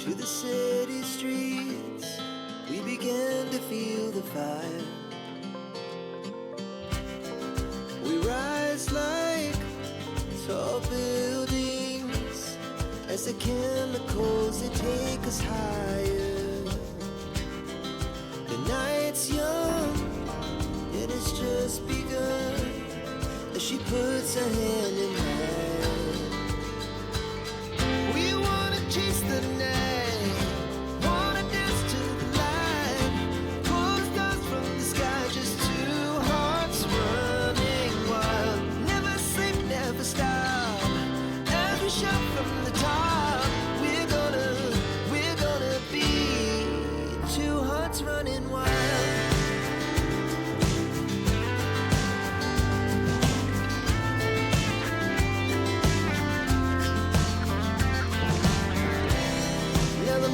to the city streets, we began to feel the fire. We rise like tall buildings as the chemicals, they take us higher. The night's young, it has just begun, as she puts her hand in mine. We wanna chase the night, wanna dance to the light, pull stars from the sky, just two hearts running wild. Never sleep, never stop, as we shout from the top. We're gonna be two hearts running wild. Now the